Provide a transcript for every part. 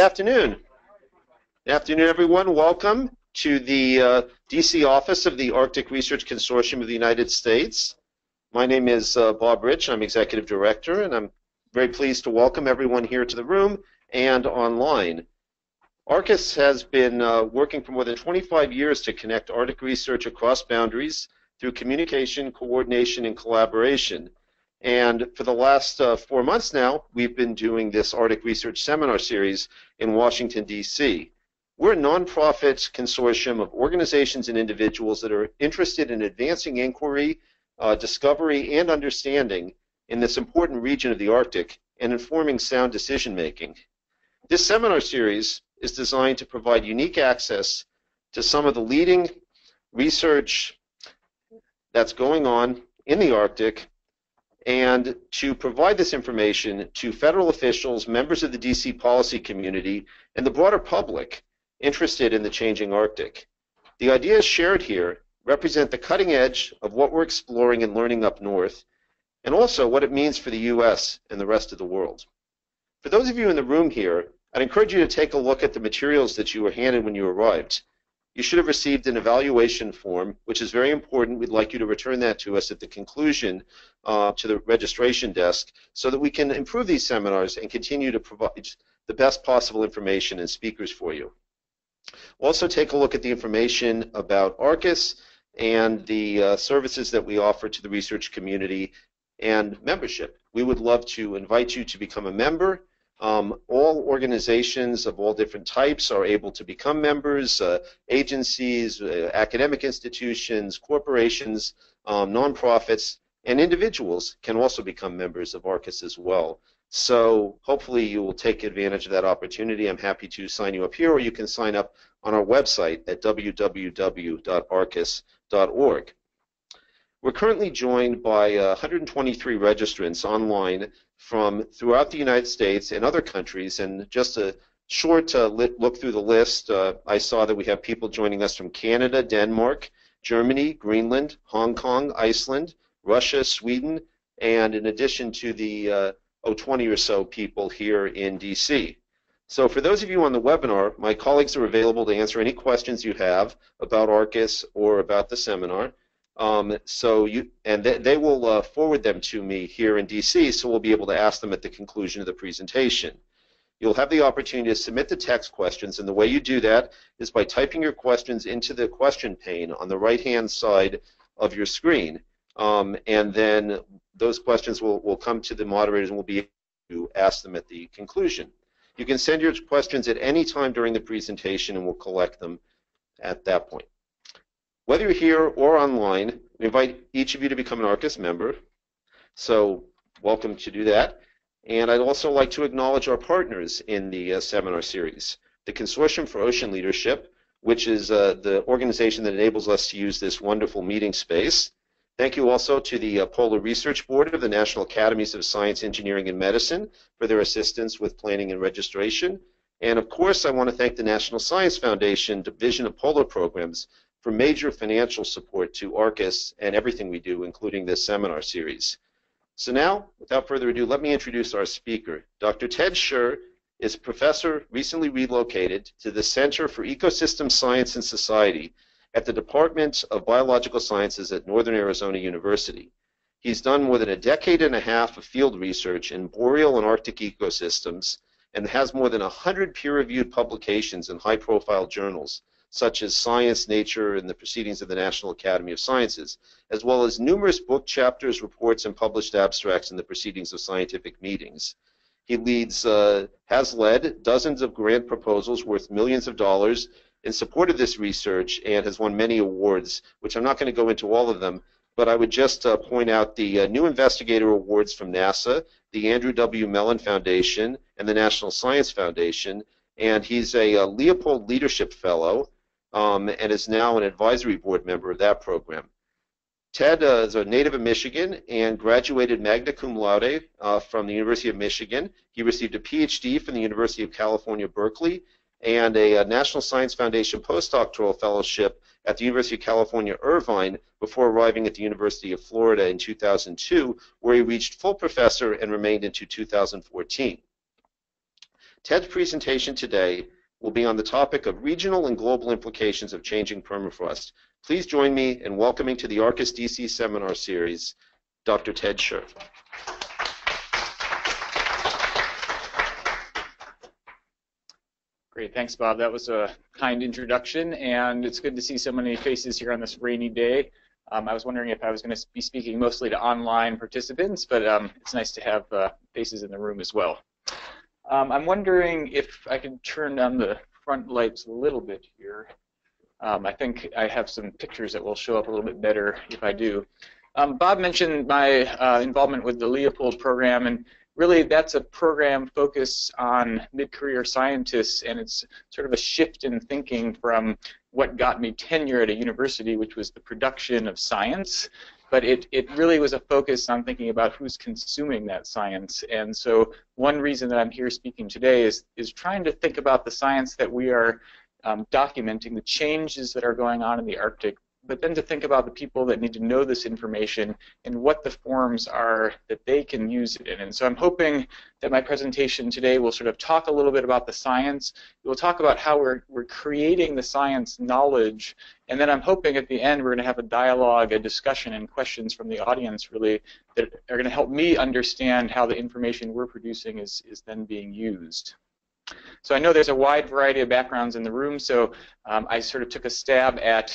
Afternoon. Good afternoon, everyone. Welcome to the DC office of the Arctic Research Consortium of the United States. My name is Bob Rich. I'm Executive Director, and I'm very pleased to welcome everyone here to the room and online. ARCIS has been working for more than 25 years to connect Arctic research across boundaries through communication, coordination, and collaboration. And for the last 4 months now, we've been doing this Arctic Research Seminar Series in Washington, D.C. We're a nonprofit consortium of organizations and individuals that are interested in advancing inquiry, discovery, and understanding in this important region of the Arctic and informing sound decision-making. This seminar series is designed to provide unique access to some of the leading research that's going on in the Arctic, and to provide this information to federal officials, members of the DC policy community, and the broader public interested in the changing Arctic. The ideas shared here represent the cutting edge of what we're exploring and learning up north, and also what it means for the U.S. and the rest of the world. For those of you in the room here, I'd encourage you to take a look at the materials that you were handed when you arrived. You should have received an evaluation form, which is very important. We'd like you to return that to us at the conclusion to the registration desk so that we can improve these seminars and continue to provide the best possible information and speakers for you. Also take a look at the information about ARCIS and the services that we offer to the research community and membership. We would love to invite you to become a member. All organizations of all different types are able to become members, agencies, academic institutions, corporations, nonprofits, and individuals can also become members of ARCIS as well. So hopefully you will take advantage of that opportunity. I'm happy to sign you up here, or you can sign up on our website at www.arcis.org. We're currently joined by 123 registrants online from throughout the United States and other countries, and just a short look through the list, I saw that we have people joining us from Canada, Denmark, Germany, Greenland, Hong Kong, Iceland, Russia, Sweden, and in addition to the 20 or so people here in DC. So for those of you on the webinar, my colleagues are available to answer any questions you have about ARCIS or about the seminar. They will forward them to me here in DC, so we'll be able to ask them at the conclusion of the presentation. You'll have the opportunity to submit the text questions, and the way you do that is by typing your questions into the question pane on the right-hand side of your screen, and then those questions will come to the moderators, and we'll be able to ask them at the conclusion. You can send your questions at any time during the presentation, and we'll collect them at that point. Whether you're here or online, we invite each of you to become an ARCIS member, so welcome to do that. And I'd also like to acknowledge our partners in the seminar series. The Consortium for Ocean Leadership, which is the organization that enables us to use this wonderful meeting space. Thank you also to the Polar Research Board of the National Academies of Science, Engineering, and Medicine for their assistance with planning and registration. And of course, I want to thank the National Science Foundation Division of Polar Programs for major financial support to ARCIS and everything we do, including this seminar series. So now, without further ado, let me introduce our speaker. Dr. Ted Schuur is a professor recently relocated to the Center for Ecosystem Science and Society at the Department of Biological Sciences at Northern Arizona University. He's done more than a decade and a half of field research in boreal and Arctic ecosystems and has more than 100 peer-reviewed publications in high-profile journals, such as Science, Nature, and the Proceedings of the National Academy of Sciences, as well as numerous book chapters, reports, and published abstracts in the Proceedings of Scientific Meetings. He has led dozens of grant proposals worth millions of dollars in support of this research and has won many awards, which I'm not going to go into all of them, but I would just point out the New Investigator Awards from NASA, the Andrew W. Mellon Foundation, and the National Science Foundation, and he's a Leopold Leadership Fellow, and is now an advisory board member of that program. Ted is a native of Michigan and graduated magna cum laude from the University of Michigan. He received a PhD from the University of California, Berkeley, and a National Science Foundation postdoctoral fellowship at the University of California, Irvine, before arriving at the University of Florida in 2002, where he reached full professor and remained into 2014. Ted's presentation today will be on the topic of regional and global implications of changing permafrost. Please join me in welcoming to the ARCIS DC seminar series, Dr. Ted Schuur. Great, thanks, Bob. That was a kind introduction, and it's good to see so many faces here on this rainy day. I was wondering if I was going to be speaking mostly to online participants, but it's nice to have faces in the room as well. I'm wondering if I can turn down the front lights a little bit here. I think I have some pictures that will show up a little bit better if I do. Bob mentioned my involvement with the Leopold program, and really that's a program focused on mid-career scientists, and it's sort of a shift in thinking from what got me tenure at a university, which was the production of science, but it really was a focus on thinking about who's consuming that science. And so one reason that I'm here speaking today is trying to think about the science that we are documenting, the changes that are going on in the Arctic, but then to think about the people that need to know this information and what the forms are that they can use it in. And so I'm hoping that my presentation today will sort of talk a little bit about the science. We'll talk about how we're creating the science knowledge, and then I'm hoping at the end we're going to have a dialogue, a discussion, and questions from the audience really that are going to help me understand how the information we're producing is then being used. So I know there's a wide variety of backgrounds in the room, so I sort of took a stab at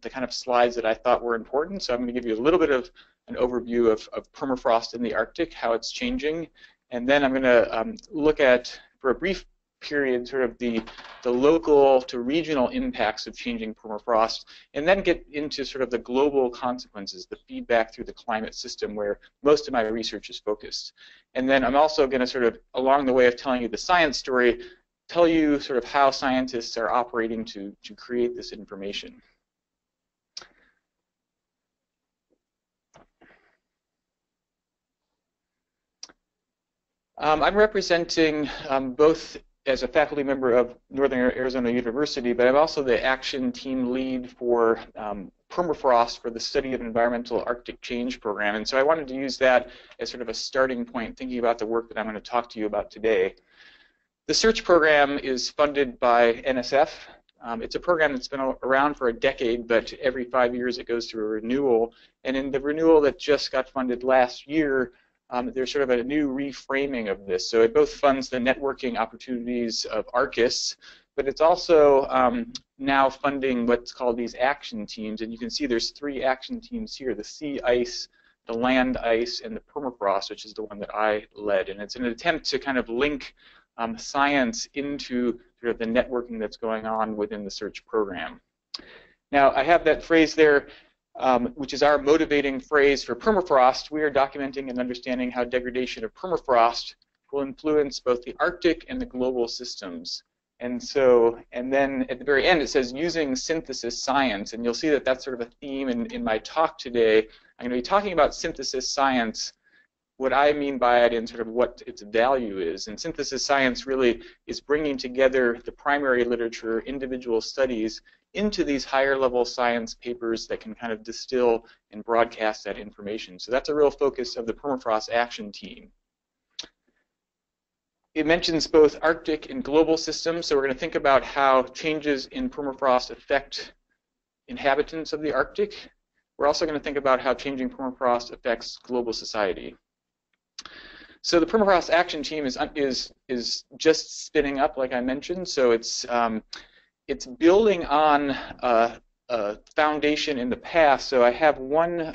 the kind of slides that I thought were important. So I'm going to give you a little bit of an overview of permafrost in the Arctic, how it's changing, and then I'm going to look at, for a brief period, sort of the local to regional impacts of changing permafrost, and then get into sort of the global consequences, the feedback through the climate system where most of my research is focused. And then I'm also going to sort of, along the way of telling you the science story, tell you sort of how scientists are operating to create this information. I'm representing both as a faculty member of Northern Arizona University, but I'm also the action team lead for Permafrost for the Study of Environmental Arctic Change program. And so I wanted to use that as sort of a starting point, thinking about the work that I'm going to talk to you about today. The SEARCH program is funded by NSF. It's a program that's been around for a decade, but every 5 years it goes through a renewal. And in the renewal that just got funded last year, there's sort of a new reframing of this. So it both funds the networking opportunities of ARCIS, but it's also now funding what's called these action teams. And you can see there's 3 action teams here: the sea ice, the land ice, and the permafrost, which is the one that I led. And it's an attempt to kind of link science into sort of the networking that's going on within the SEARCH program. Now, I have that phrase there, which is our motivating phrase for permafrost. We are documenting and understanding how degradation of permafrost will influence both the Arctic and the global systems. And so, and then at the very end it says using synthesis science, and you'll see that that's sort of a theme in my talk today. I'm going to be talking about synthesis science, what I mean by it, and sort of what its value is. And synthesis science really is bringing together the primary literature, individual studies, into these higher level science papers that can kind of distill and broadcast that information. So that's a real focus of the Permafrost Action Team. It mentions both Arctic and global systems, so we're going to think about how changes in permafrost affect inhabitants of the Arctic. We're also going to think about how changing permafrost affects global society. So the Permafrost Action Team is just spinning up, like I mentioned. So it's building on a foundation in the past. So I have one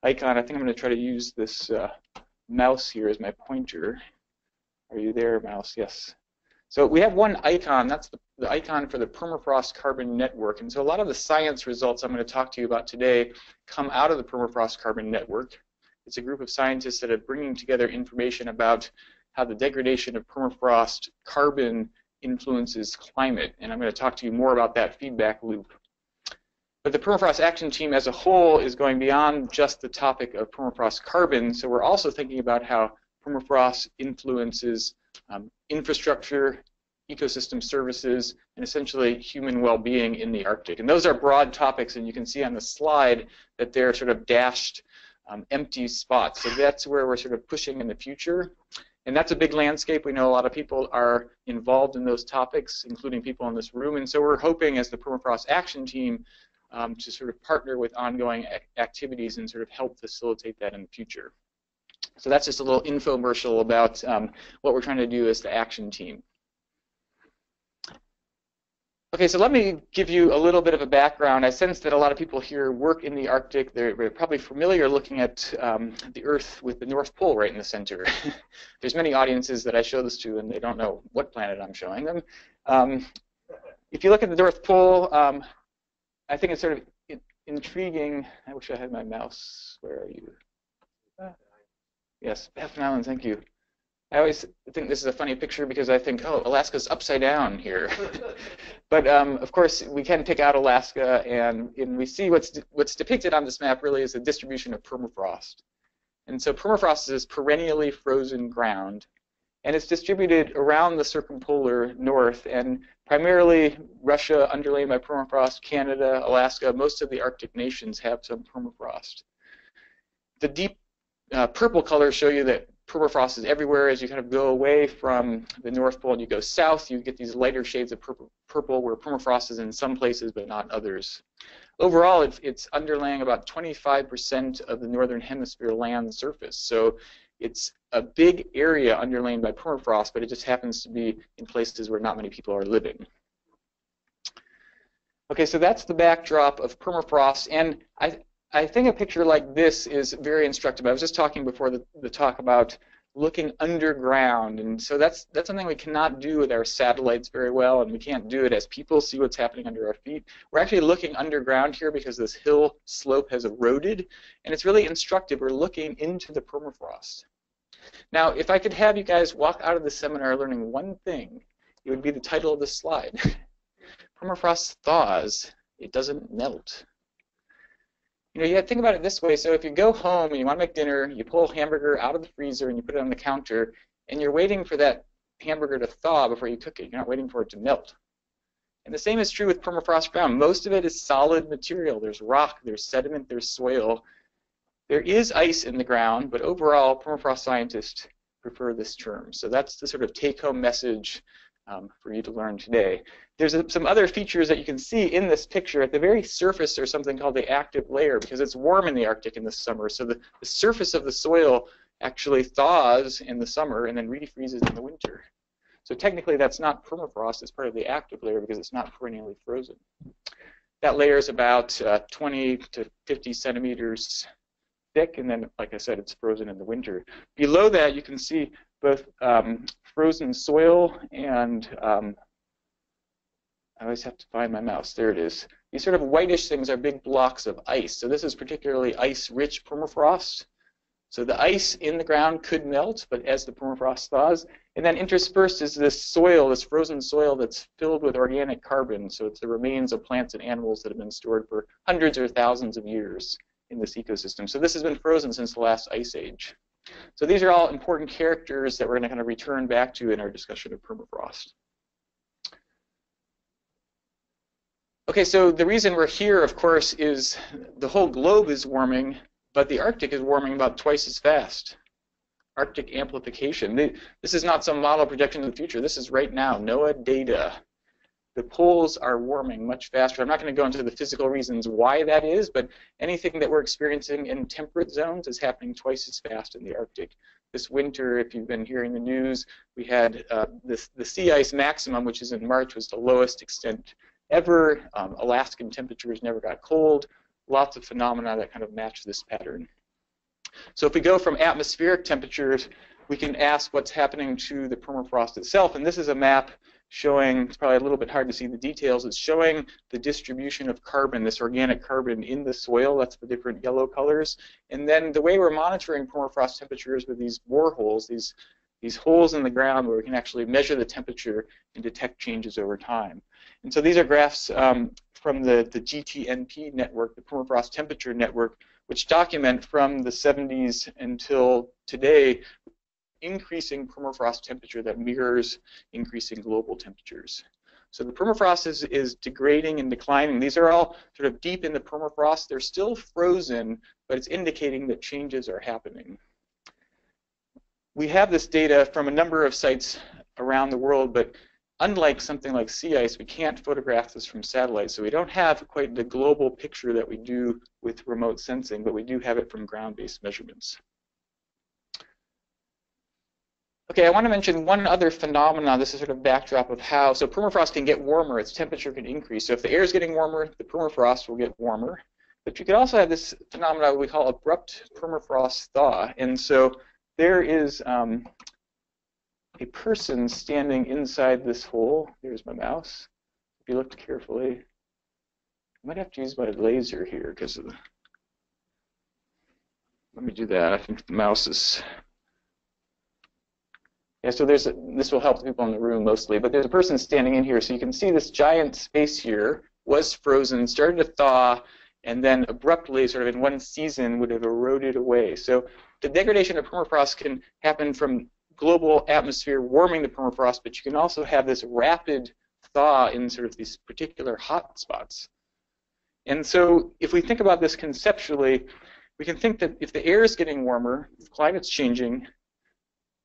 icon. I think I'm going to try to use this mouse here as my pointer. Are you there, mouse? Yes. So we have one icon. That's the icon for the Permafrost Carbon Network. And so a lot of the science results I'm going to talk to you about today come out of the Permafrost Carbon Network. It's a group of scientists that are bringing together information about how the degradation of permafrost carbon influences climate. And I'm going to talk to you more about that feedback loop. But the Permafrost Action Team as a whole is going beyond just the topic of permafrost carbon. So we're also thinking about how permafrost influences infrastructure, ecosystem services, and essentially human well-being in the Arctic. And those are broad topics, and you can see on the slide that they're sort of dashed empty spots. So that's where we're sort of pushing in the future. And that's a big landscape. We know a lot of people are involved in those topics, including people in this room. And so we're hoping as the Permafrost Action Team to sort of partner with ongoing activities and sort of help facilitate that in the future. So that's just a little infomercial about what we're trying to do as the Action Team. Okay, so let me give you a little bit of a background. I sense that a lot of people here work in the Arctic. They're probably familiar looking at the Earth with the North Pole right in the center. There's many audiences that I show this to, and they don't know what planet I'm showing them. If you look at the North Pole, I think it's sort of intriguing. I wish I had my mouse. Where are you? Yes, Baffin Island, thank you. I always think this is a funny picture because I think, oh, Alaska's upside down here. But of course, we can pick out Alaska, and we see what's depicted on this map really is the distribution of permafrost. And so permafrost is perennially frozen ground, and it's distributed around the circumpolar north, and primarily Russia underlain by permafrost, Canada, Alaska, most of the Arctic nations have some permafrost. The deep purple colors show you that permafrost is everywhere. As you kind of go away from the North Pole and you go south, you get these lighter shades of purple where permafrost is in some places but not others. Overall, it's underlaying about 25% of the northern hemisphere land surface. So it's a big area underlain by permafrost, but it just happens to be in places where not many people are living. Okay, so that's the backdrop of permafrost, and I think a picture like this is very instructive. I was just talking before the talk about looking underground, and so that's something we cannot do with our satellites very well, and we can't do it as people see what's happening under our feet. We're actually looking underground here because this hill slope has eroded, and it's really instructive. We're looking into the permafrost. Now, if I could have you guys walk out of the seminar learning one thing, it would be the title of this slide. Permafrost thaws, it doesn't melt. You know, you have to think about it this way. So if you go home and you want to make dinner, you pull a hamburger out of the freezer and you put it on the counter, and you're waiting for that hamburger to thaw before you cook it. You're not waiting for it to melt. And the same is true with permafrost ground. Most of it is solid material. There's rock, there's sediment, there's soil. There is ice in the ground, but overall, permafrost scientists prefer this term. So that's the sort of take-home message for you to learn today. There's some other features that you can see in this picture. At the very surface, there's something called the active layer because it's warm in the Arctic in the summer. So the surface of the soil actually thaws in the summer and then refreezes in the winter. So technically, that's not permafrost. It's part of the active layer because it's not perennially frozen. That layer is about 20 to 50 centimeters thick, and then, like I said, it's frozen in the winter. Below that, you can see both frozen soil and I always have to find my mouse. There it is. These sort of whitish things are big blocks of ice. So this is particularly ice-rich permafrost. So the ice in the ground could melt, but as the permafrost thaws, and then interspersed is this soil, this frozen soil that's filled with organic carbon. So it's the remains of plants and animals that have been stored for hundreds or thousands of years in this ecosystem. So this has been frozen since the last ice age. So these are all important characters that we're going to kind of return back to in our discussion of permafrost. Okay, so the reason we're here, of course, is the whole globe is warming, but the Arctic is warming about twice as fast. Arctic amplification. This is not some model projection of the future. This is right now, NOAA data. The poles are warming much faster. I'm not going to go into the physical reasons why that is, but anything that we're experiencing in temperate zones is happening twice as fast in the Arctic. This winter, if you've been hearing the news, we had the sea ice maximum, which is in March, was the lowest extent ever. Alaskan temperatures never got cold. Lots of phenomena that kind of match this pattern. So if we go from atmospheric temperatures, we can ask what's happening to the permafrost itself. And this is a map showing, it's probably a little bit hard to see the details, it's showing the distribution of carbon, this organic carbon in the soil. That's the different yellow colors. And then the way we're monitoring permafrost temperatures with these boreholes, these holes in the ground where we can actually measure the temperature and detect changes over time. And so these are graphs from the GTNP network, the Permafrost Temperature Network, which document from the 70s until today increasing permafrost temperature that mirrors increasing global temperatures. So the permafrost is degrading and declining. These are all sort of deep in the permafrost. They're still frozen, but it's indicating that changes are happening. we have this data from a number of sites around the world, but unlike something like sea ice, we can't photograph this from satellite, so we don't have quite the global picture that we do with remote sensing, but we do have it from ground-based measurements. Okay, I want to mention one other phenomenon. This is sort of backdrop of how, so permafrost can get warmer, its temperature can increase. So if the air is getting warmer, the permafrost will get warmer. But you could also have this phenomenon we call abrupt permafrost thaw. And so there is a person standing inside this hole. Here's my mouse. If you looked carefully, I might have to use my laser here because of the, let me do that. I think the mouse is, yeah, so this will help the people in the room mostly, but there's a person standing in here, so you can see this giant space here was frozen, started to thaw, and then abruptly, sort of in one season, would have eroded away. So the degradation of permafrost can happen from global atmosphere warming the permafrost, but you can also have this rapid thaw in sort of these particular hot spots. And so if we think about this conceptually, we can think that if the air is getting warmer, if climate's changing,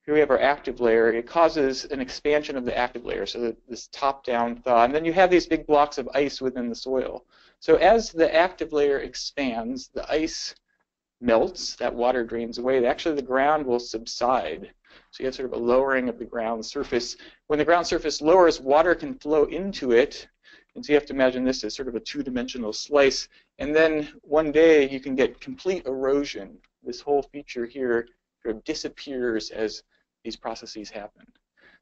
here we have our active layer. It causes an expansion of the active layer, so this top-down thaw. And then you have these big blocks of ice within the soil. So as the active layer expands, the ice melts, that water drains away. Actually, the ground will subside. So you have sort of a lowering of the ground surface. When the ground surface lowers, water can flow into it. And so you have to imagine this as sort of a two-dimensional slice. And then one day you can get complete erosion. This whole feature here sort of disappears as these processes happen.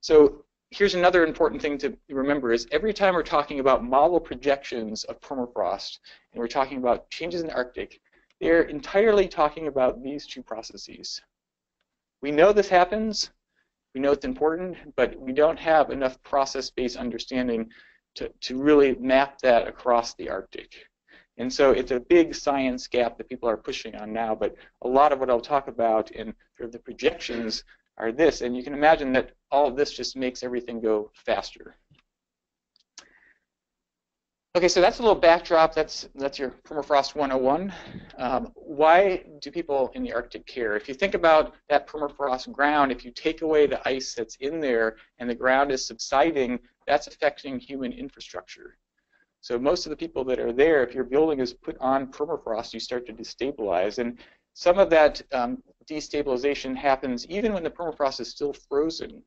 So here's another important thing to remember is every time we're talking about model projections of permafrost and we're talking about changes in the Arctic, they're entirely talking about these two processes. We know this happens, we know it's important, but we don't have enough process-based understanding to really map that across the Arctic. And so it's a big science gap that people are pushing on now, but a lot of what I'll talk about in sort of the projections are this, and you can imagine that all of this just makes everything go faster. Okay, so that's a little backdrop. That's your Permafrost 101. Why do people in the Arctic care? If you think about that permafrost ground, if you take away the ice that's in there and the ground is subsiding, that's affecting human infrastructure. So most of the people that are there, if your building is put on permafrost, you start to destabilize. And some of that destabilization happens even when the permafrost is still frozen.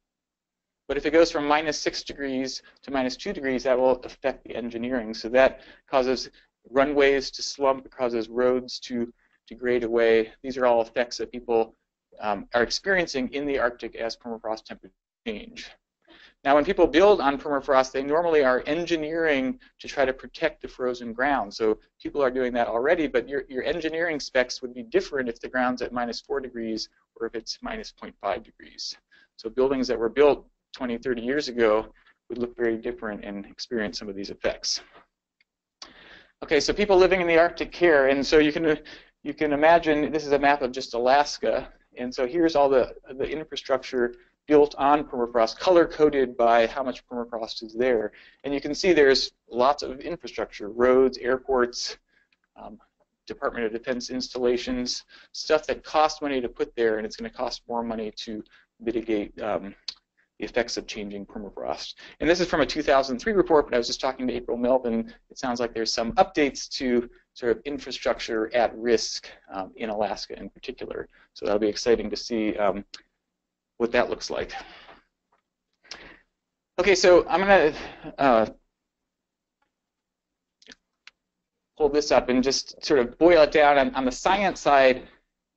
But if it goes from -6 degrees to -2 degrees, that will affect the engineering. So that causes runways to slump, it causes roads to degrade away. These are all effects that people are experiencing in the Arctic as permafrost temperatures change. Now, when people build on permafrost, they normally are engineering to try to protect the frozen ground. So people are doing that already, but your engineering specs would be different if the ground's at -4 degrees or if it's -0.5 degrees. So buildings that were built 20, 30 years ago would look very different and experience some of these effects. Okay, so people living in the Arctic care, and so you can imagine this is a map of just Alaska, and so here's all the infrastructure built on permafrost, color-coded by how much permafrost is there. And you can see there's lots of infrastructure, roads, airports, Department of Defense installations, stuff that costs money to put there, and it's going to cost more money to mitigate the effects of changing permafrost. And this is from a 2003 report, but I was just talking to April Melvin. It sounds like there's some updates to sort of infrastructure at risk in Alaska in particular. So that'll be exciting to see what that looks like. Okay, so I'm going to pull this up and just sort of boil it down on the science side.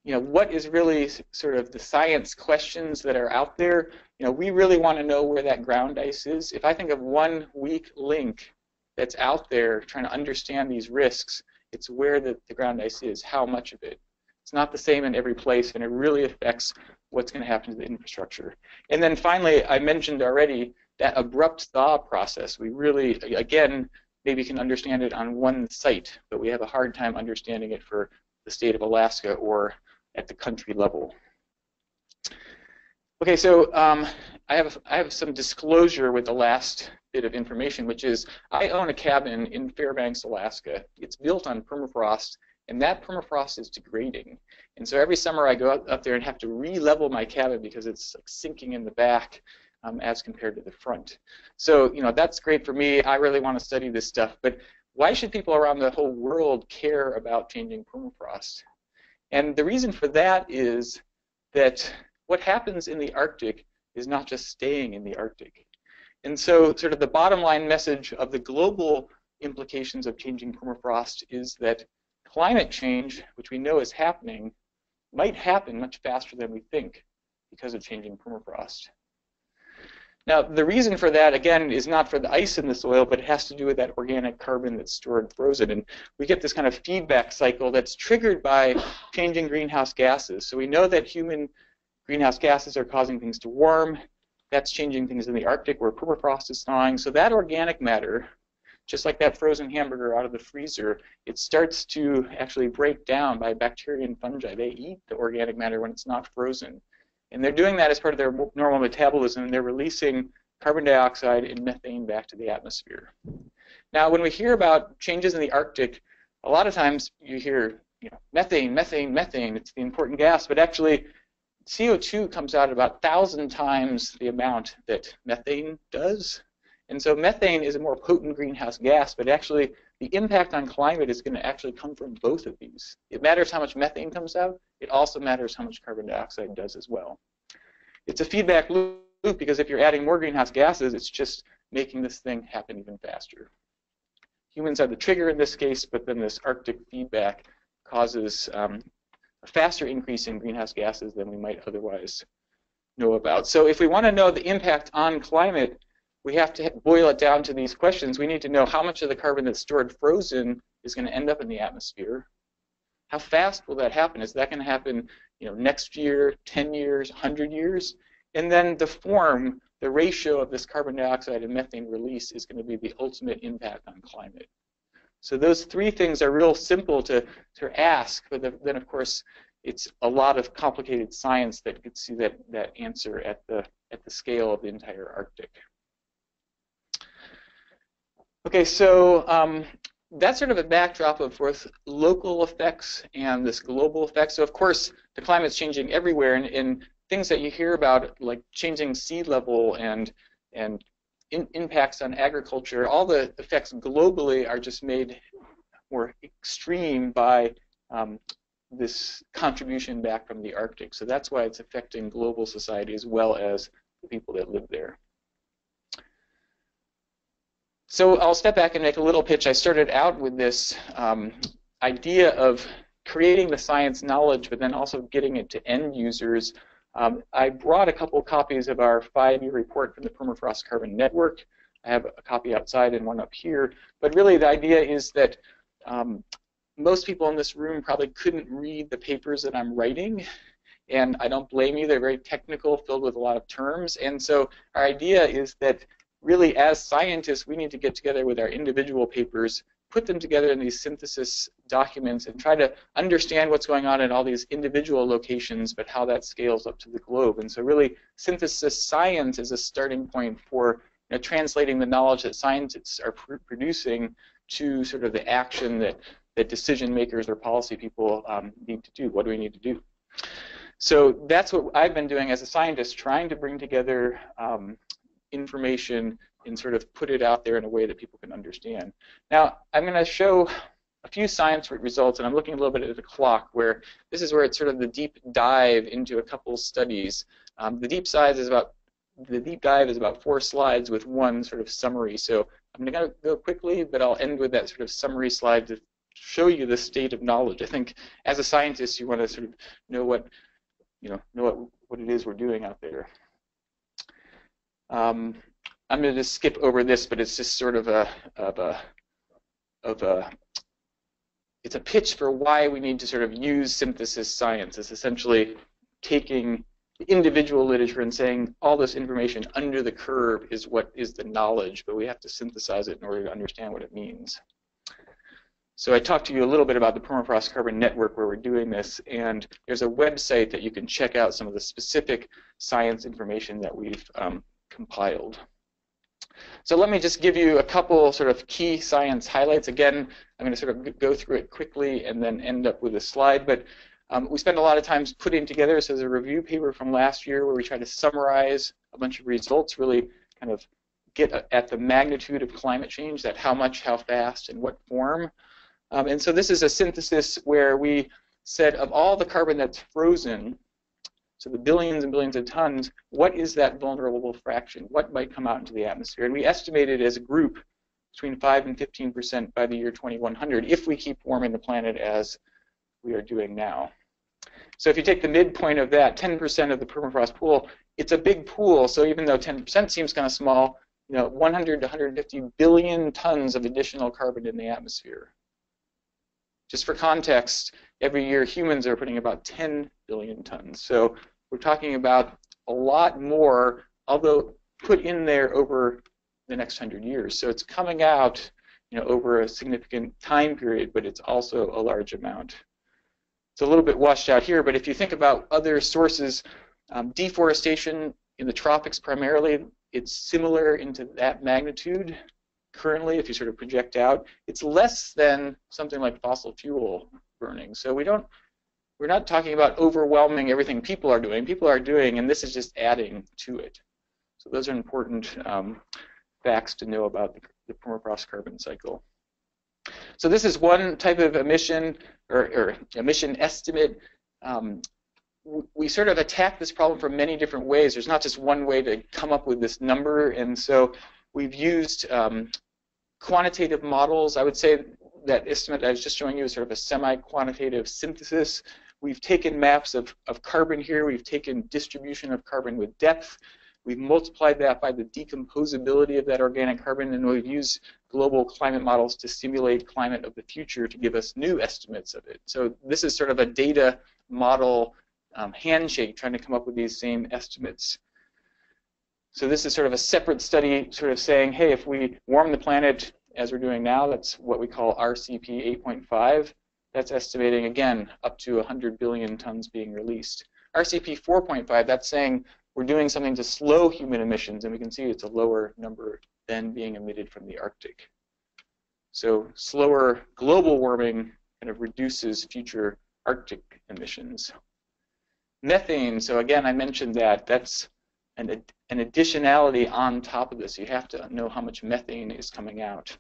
You know, what is really sort of the science questions that are out there? You know, we really want to know where that ground ice is. If I think of one weak link that's out there trying to understand these risks, it's where the ground ice is, how much of it. It's not the same in every place, and it really affects what's going to happen to the infrastructure. And then finally, I mentioned already that abrupt thaw process. We really, again, maybe can understand it on one site, but we have a hard time understanding it for the state of Alaska or at the country level. Okay, so I have some disclosure with the last bit of information, which is I own a cabin in Fairbanks, Alaska. It's built on permafrost, and that permafrost is degrading. And so every summer I go up there and have to re-level my cabin because it's like sinking in the back as compared to the front. So that's great for me. I really want to study this stuff, but why should people around the whole world care about changing permafrost? And the reason for that is that what happens in the Arctic is not just staying in the Arctic. And so sort of the bottom line message of the global implications of changing permafrost is that climate change, which we know is happening, might happen much faster than we think because of changing permafrost. Now, the reason for that, again, is not for the ice in the soil, but it has to do with that organic carbon that's stored frozen. And we get this kind of feedback cycle that's triggered by changing greenhouse gases. So we know that human greenhouse gases are causing things to warm. That's changing things in the Arctic where permafrost is thawing. So that organic matter, just like that frozen hamburger out of the freezer, it starts to actually break down by bacteria and fungi. They eat the organic matter when it's not frozen. And they're doing that as part of their normal metabolism, and they're releasing carbon dioxide and methane back to the atmosphere. Now, when we hear about changes in the Arctic, a lot of times you hear, methane, methane, methane. It's the important gas, but actually CO2 comes out about 1,000 times the amount that methane does. And so methane is a more potent greenhouse gas, but actually the impact on climate is going to actually come from both of these. It matters how much methane comes out. It also matters how much carbon dioxide does as well. It's a feedback loop because if you're adding more greenhouse gases, it's just making this thing happen even faster. Humans are the trigger in this case, but then this Arctic feedback causes a faster increase in greenhouse gases than we might otherwise know about. So if we want to know the impact on climate, we have to boil it down to these questions. We need to know how much of the carbon that's stored frozen is going to end up in the atmosphere. How fast will that happen? Is that going to happen, next year, 10 years, 100 years? And then the form, the ratio of this carbon dioxide and methane release is going to be the ultimate impact on climate. So those three things are real simple to ask, but then of course it's a lot of complicated science that gets you that answer at the scale of the entire Arctic. Okay, so that's sort of a backdrop of both local effects and this global effect. So of course, the climate's changing everywhere, and things that you hear about, like changing sea level and impacts on agriculture, all the effects globally are just made more extreme by this contribution back from the Arctic. So that's why it's affecting global society as well as the people that live there. So I'll step back and make a little pitch. I started out with this idea of creating the science knowledge, but then also getting it to end users. I brought a couple copies of our 5-year report from the Permafrost Carbon Network. I have a copy outside and one up here. But really the idea is that most people in this room probably couldn't read the papers that I'm writing. And I don't blame you. They're very technical, filled with a lot of terms. And so our idea is that really, as scientists, we need to get together with our individual papers, put them together in these synthesis documents, and try to understand what's going on in all these individual locations, but how that scales up to the globe. And so really, synthesis science is a starting point for translating the knowledge that scientists are producing to sort of the action that decision makers or policy people need to do. What do we need to do? So that's what I've been doing as a scientist, trying to bring together information and sort of put it out there in a way that people can understand. Now, I'm going to show a few science results, and I'm looking a little bit at the clock, where this is where it's sort of the deep dive into a couple studies. The deep dive is about 4 slides with one sort of summary. So I'm going to go quickly, but I'll end with that sort of summary slide to show you the state of knowledge. I think as a scientist, you want to sort of know what it is we're doing out there. I'm going to just skip over this, but it's just sort of it's a pitch for why we need to sort of use synthesis science. It's essentially taking the individual literature and saying all this information under the curve is what is the knowledge, but we have to synthesize it in order to understand what it means. So I talked to you a little bit about the Permafrost Carbon Network where we're doing this, and there's a website that you can check out some of the specific science information that we've compiled. So let me just give you a couple sort of key science highlights. Again, I'm going to sort of go through it quickly and then end up with a slide. But we spend a lot of time putting together this as a review paper from last year where we try to summarize a bunch of results, really kind of get at the magnitude of climate change, that how much, how fast, and what form. And so this is a synthesis where we said of all the carbon that's frozen, so the billions and billions of tons, what is that vulnerable fraction? What might come out into the atmosphere? And we estimated as a group between 5 and 15% by the year 2100 if we keep warming the planet as we are doing now. So if you take the midpoint of that, 10% of the permafrost pool, it's a big pool. So even though 10% seems kind of small, 100 to 150 billion tons of additional carbon in the atmosphere. Just for context, every year humans are putting about 10 billion tons. So we're talking about a lot more, although put in there over the next 100 years. So it's coming out over a significant time period, but it's also a large amount. It's a little bit washed out here, but if you think about other sources, deforestation in the tropics primarily, it's similar into that magnitude. Currently, if you sort of project out, it's less than something like fossil fuel burning. So we're not talking about overwhelming everything people are doing. People are doing, and this is just adding to it. So those are important facts to know about the permafrost carbon cycle. So this is one type of emission or emission estimate. We sort of attack this problem from many different ways. There's not just one way to come up with this number, and so we've used quantitative models. I would say that estimate I was just showing you is sort of a semi-quantitative synthesis. We've taken maps of carbon here. We've taken distribution of carbon with depth. We've multiplied that by the decomposability of that organic carbon, and we've used global climate models to simulate climate of the future to give us new estimates of it. So this is sort of a data model handshake trying to come up with these same estimates. So this is sort of a separate study sort of saying, hey, if we warm the planet as we're doing now, that's what we call RCP 8.5. That's estimating, again, up to 100 billion tons being released. RCP 4.5, that's saying we're doing something to slow human emissions, and we can see it's a lower number than being emitted from the Arctic. So slower global warming kind of reduces future Arctic emissions. Methane, so again, I mentioned that's an additionality on top of this. You have to know how much methane is coming out.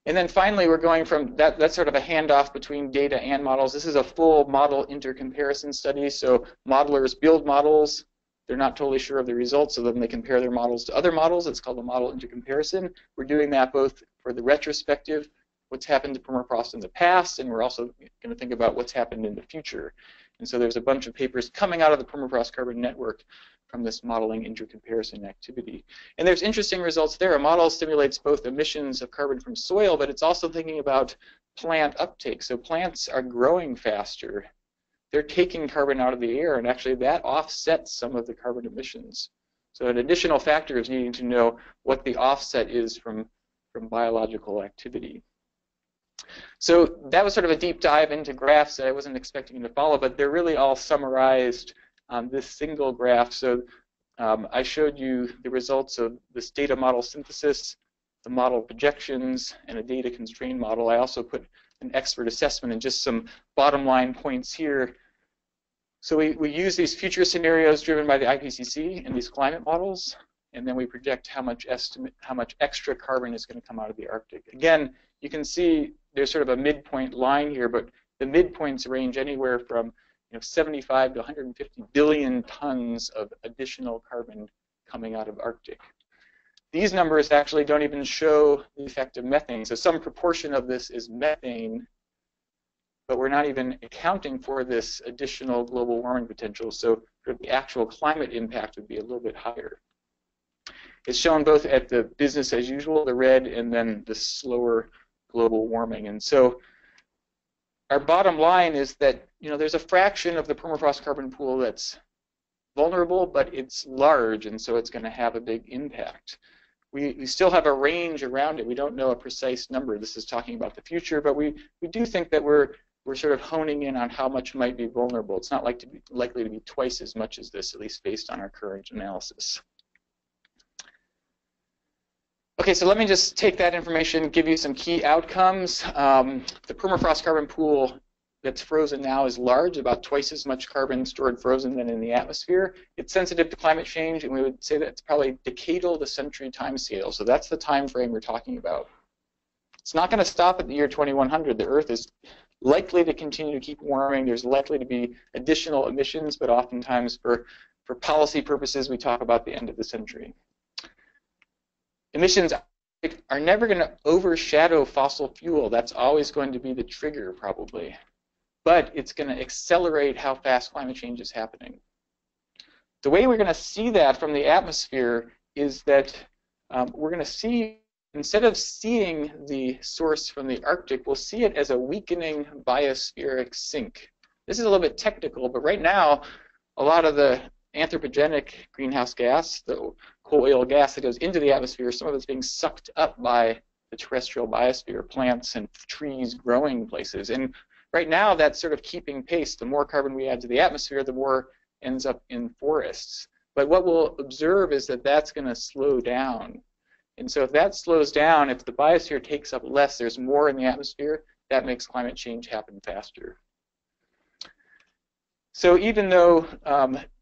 And then finally, we're going from that's sort of a handoff between data and models. This is a full model intercomparison study. So modelers build models. They're not totally sure of the results, so then they compare their models to other models. It's called a model intercomparison. We're doing that both for the retrospective, what's happened to permafrost in the past, and we're also going to think about what's happened in the future. And so there's a bunch of papers coming out of the Permafrost Carbon Network from this modeling intercomparison activity. And there's interesting results there. A model simulates both emissions of carbon from soil, but it's also thinking about plant uptake. So plants are growing faster. They're taking carbon out of the air, and actually that offsets some of the carbon emissions. So an additional factor is needing to know what the offset is from biological activity. So that was sort of a deep dive into graphs that I wasn't expecting to follow, but they're really all summarized on this single graph. So I showed you the results of this data model synthesis, the model projections, and a data constrained model. I also put an expert assessment and just some bottom line points here. So we use these future scenarios driven by the IPCC and these climate models, and then we project how much extra carbon is going to come out of the Arctic. Again, you can see there's sort of a midpoint line here, but the midpoints range anywhere from 75 to 150 billion tons of additional carbon coming out of Arctic. These numbers actually don't even show the effect of methane. So some proportion of this is methane, but we're not even accounting for this additional global warming potential. So the actual climate impact would be a little bit higher. It's shown both at the business as usual, the red, and then the slower global warming. And so our bottom line is that there's a fraction of the permafrost carbon pool that's vulnerable, but it's large, and so it's going to have a big impact. We still have a range around it. We don't know a precise number. This is talking about the future, but we do think that we're sort of honing in on how much might be vulnerable. It's not likely to be twice as much as this, at least based on our current analysis. Okay, so let me just take that information, give you some key outcomes. The permafrost carbon pool that's frozen now is large, about twice as much carbon stored frozen than in the atmosphere. It's sensitive to climate change, and we would say that it's probably decadal to century time scale. So that's the time frame we're talking about. It's not going to stop at the year 2100. The Earth is likely to continue to keep warming. There's likely to be additional emissions, but oftentimes for policy purposes, we talk about the end of the century. Emissions are never going to overshadow fossil fuel. That's always going to be the trigger, probably. But it's going to accelerate how fast climate change is happening. The way we're going to see that from the atmosphere is that we're going to see, instead of seeing the source from the Arctic, we'll see it as a weakening biospheric sink. This is a little bit technical, but right now, a lot of the anthropogenic greenhouse gas, the coal oil gas that goes into the atmosphere, some of it's being sucked up by the terrestrial biosphere, plants and trees growing places. And right now, that's sort of keeping pace. The more carbon we add to the atmosphere, the more ends up in forests. But what we'll observe is that that's going to slow down. And so if that slows down, if the biosphere takes up less, there's more in the atmosphere, that makes climate change happen faster. So even though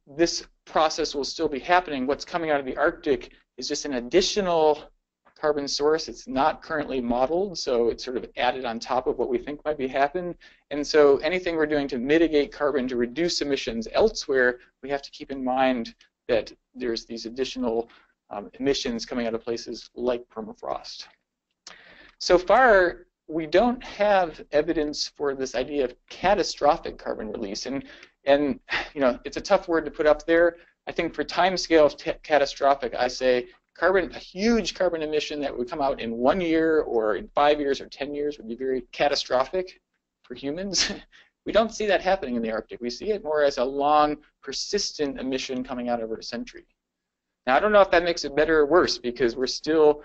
this process will still be happening, what's coming out of the Arctic is just an additional carbon source. It's not currently modeled, so it's sort of added on top of what we think might be happening. And so anything we're doing to mitigate carbon, to reduce emissions elsewhere, we have to keep in mind that there's these additional emissions coming out of places like permafrost. So far, we don't have evidence for this idea of catastrophic carbon release. And you know, it's a tough word to put up there. I think for time scale of catastrophic, I say a huge carbon emission that would come out in 1 year or in 5 years or 10 years would be very catastrophic for humans. We don't see that happening in the Arctic. We see it more as a long, persistent emission coming out over a century. Now, I don't know if that makes it better or worse, because we're still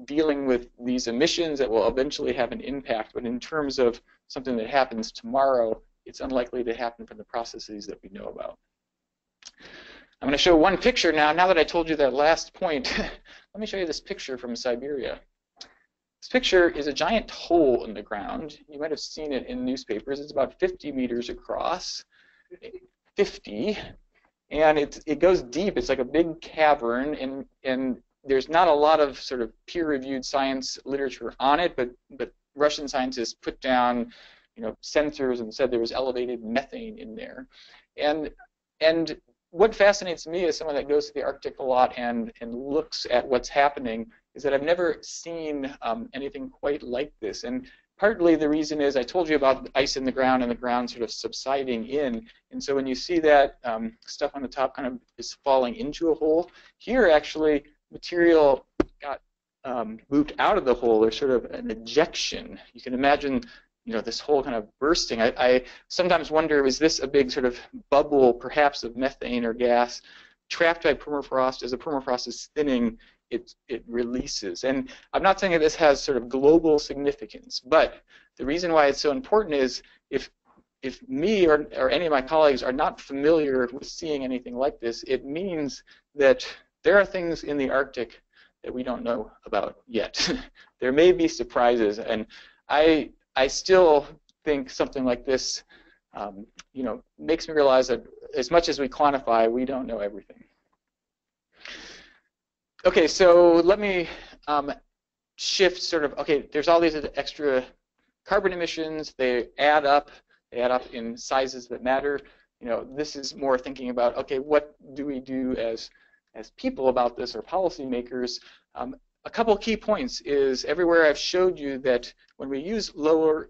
dealing with these emissions that will eventually have an impact, but in terms of something that happens tomorrow, it's unlikely to happen from the processes that we know about. I'm going to show one picture now. Now that I told you that last point, let me show you this picture from Siberia. This picture is a giant hole in the ground. You might have seen it in newspapers. It's about 50 meters across, 50, and it goes deep. It's like a big cavern, and there's not a lot of sort of peer-reviewed science literature on it, but Russian scientists put down, you know, sensors and said there was elevated methane in there. And what fascinates me as someone that goes to the Arctic a lot and looks at what's happening is that I've never seen anything quite like this. And partly the reason is I told you about the ice in the ground and the ground sort of subsiding in. And so when you see that stuff on the top kind of is falling into a hole, here actually material got moved out of the hole. There's sort of an ejection. You can imagine, you know, this whole kind of bursting. I sometimes wonder, is this a big sort of bubble, perhaps, of methane or gas trapped by permafrost? As the permafrost is thinning, it releases. And I'm not saying that this has sort of global significance, but the reason why it's so important is if me or any of my colleagues are not familiar with seeing anything like this, it means that there are things in the Arctic that we don't know about yet. There may be surprises, and I still think something like this, you know, makes me realize that as much as we quantify, we don't know everything. Okay, so let me shift sort of, okay, there's all these extra carbon emissions. They add up in sizes that matter. You know, this is more thinking about, okay, what do we do as people about this, or policymakers? A couple key points is everywhere I've showed you that when we use slower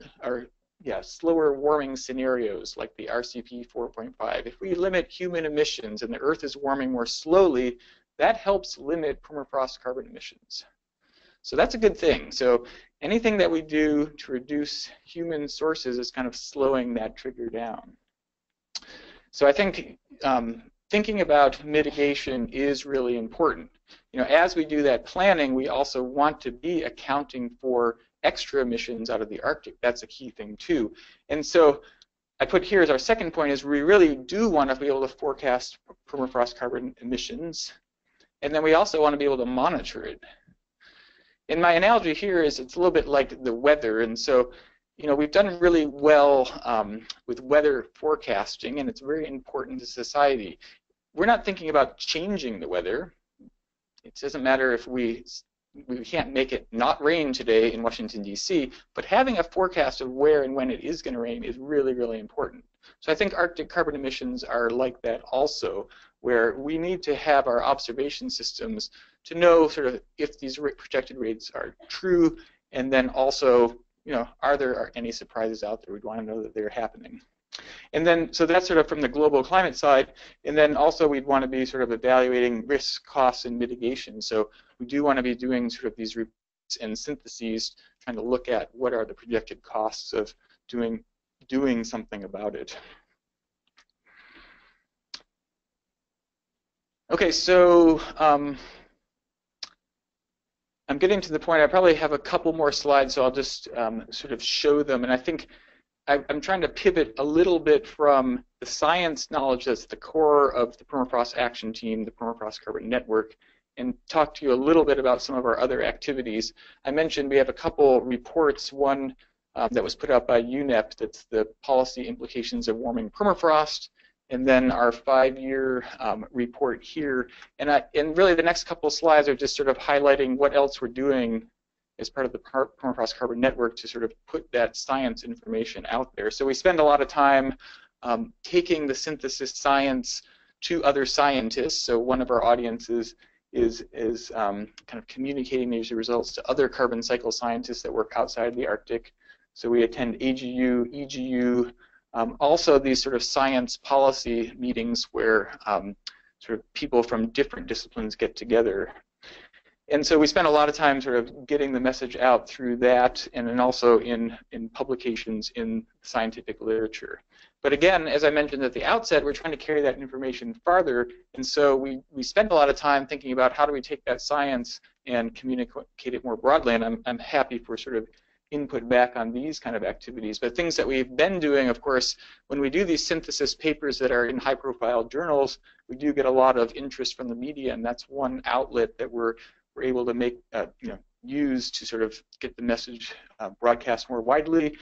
warming scenarios like the RCP 4.5, if we limit human emissions and the Earth is warming more slowly, that helps limit permafrost carbon emissions. So that's a good thing. So anything that we do to reduce human sources is kind of slowing that trigger down. So I think thinking about mitigation is really important. You know, as we do that planning, we also want to be accounting for extra emissions out of the Arctic. That's a key thing too. And so I put here as our second point is we really do want to be able to forecast permafrost carbon emissions, and then we also want to be able to monitor it. And my analogy here is it's a little bit like the weather, and so we've done really well with weather forecasting, and it's very important to society. We're not thinking about changing the weather. It doesn't matter if we can't make it not rain today in Washington, D.C., but having a forecast of where and when it is going to rain is really, really important. So I think Arctic carbon emissions are like that also, where we need to have our observation systems to know sort of if these projected rates are true, and then also, are there any surprises out there? We'd want to know that they're happening. And then, so that's sort of from the global climate side, and then also we'd want to be sort of evaluating risks, costs, and mitigation. So we do want to be doing sort of these reports and syntheses, trying to look at what are the projected costs of doing something about it. Okay, so I'm getting to the point. I probably have a couple more slides, so I'll just sort of show them. And I think I'm trying to pivot a little bit from the science knowledge that's the core of the Permafrost Action Team, the Permafrost Carbon Network, and talk to you a little bit about some of our other activities. I mentioned we have a couple reports, one that was put out by UNEP, that's the policy implications of warming permafrost, and then our 5-year report here. And really the next couple of slides are just sort of highlighting what else we're doing as part of the Permafrost Carbon Network to sort of put that science information out there. So we spend a lot of time taking the synthesis science to other scientists. So one of our audiences is kind of communicating these results to other carbon cycle scientists that work outside the Arctic. So we attend AGU, EGU, also these sort of science policy meetings where sort of people from different disciplines get together. And so we spend a lot of time sort of getting the message out through that, and then also in publications in scientific literature. But again, as I mentioned at the outset, we're trying to carry that information farther, and so we spend a lot of time thinking about how do we take that science and communicate it more broadly, and I'm happy for sort of input back on these kind of activities. But things that we've been doing, of course, when we do these synthesis papers that are in high-profile journals, we do get a lot of interest from the media, and that's one outlet that we're able to make, use to sort of get the message broadcast more widely.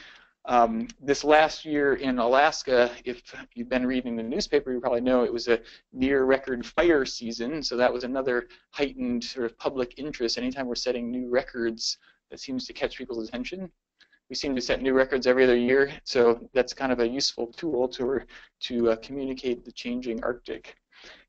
This last year in Alaska, if you've been reading the newspaper, you probably know it was a near-record fire season, so that was another heightened sort of public interest. Anytime we're setting new records, that seems to catch people's attention. We seem to set new records every other year, so that's kind of a useful tool to communicate the changing Arctic.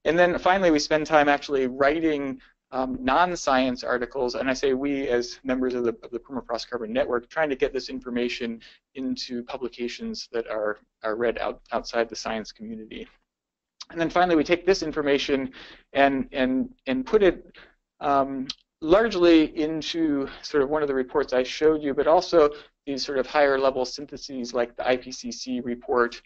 And then finally, we spend time actually writing non-science articles, and I say we as members of the Permafrost Carbon Network, trying to get this information into publications that are read outside the science community. And then finally, we take this information and put it largely into sort of one of the reports I showed you, but also these sort of higher level syntheses like the IPCC report,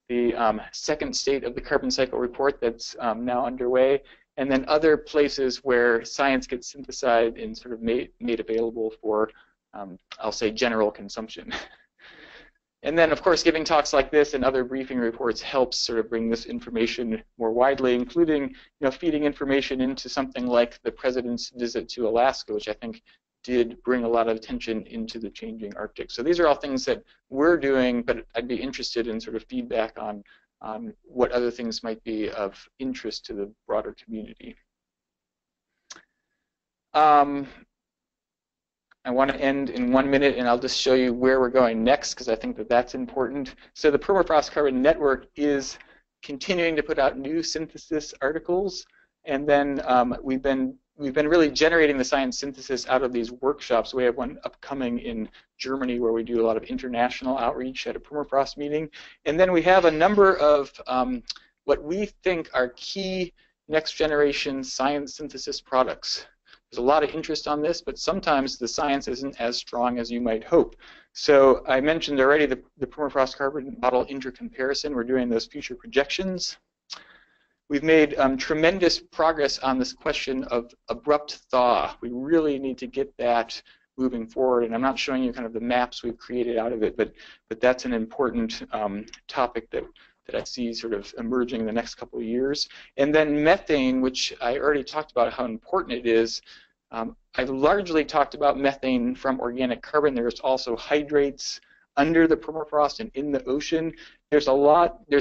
the second state of the carbon cycle report that's now underway, and then other places where science gets synthesized and sort of made available for, I'll say, general consumption. And then, of course, giving talks like this and other briefing reports helps sort of bring this information more widely, including, feeding information into something like the President's visit to Alaska, which I think did bring a lot of attention into the changing Arctic. So these are all things that we're doing, but I'd be interested in sort of feedback on what other things might be of interest to the broader community. I want to end in 1 minute, and I'll just show you where we're going next, because I think that that's important. So the Permafrost Carbon Network is continuing to put out new synthesis articles, and then we've been really generating the science synthesis out of these workshops. We have one upcoming in Germany where we do a lot of international outreach at a permafrost meeting. And then we have a number of what we think are key next generation science synthesis products. There's a lot of interest on this, but sometimes the science isn't as strong as you might hope. So I mentioned already the permafrost carbon model intercomparison. We're doing those future projections. We've made tremendous progress on this question of abrupt thaw. We really need to get that moving forward, and I'm not showing you kind of the maps we've created out of it, but that's an important topic that I see sort of emerging in the next couple of years. And then methane, which I already talked about how important it is. I've largely talked about methane from organic carbon. There's also hydrates under the permafrost and in the ocean. There's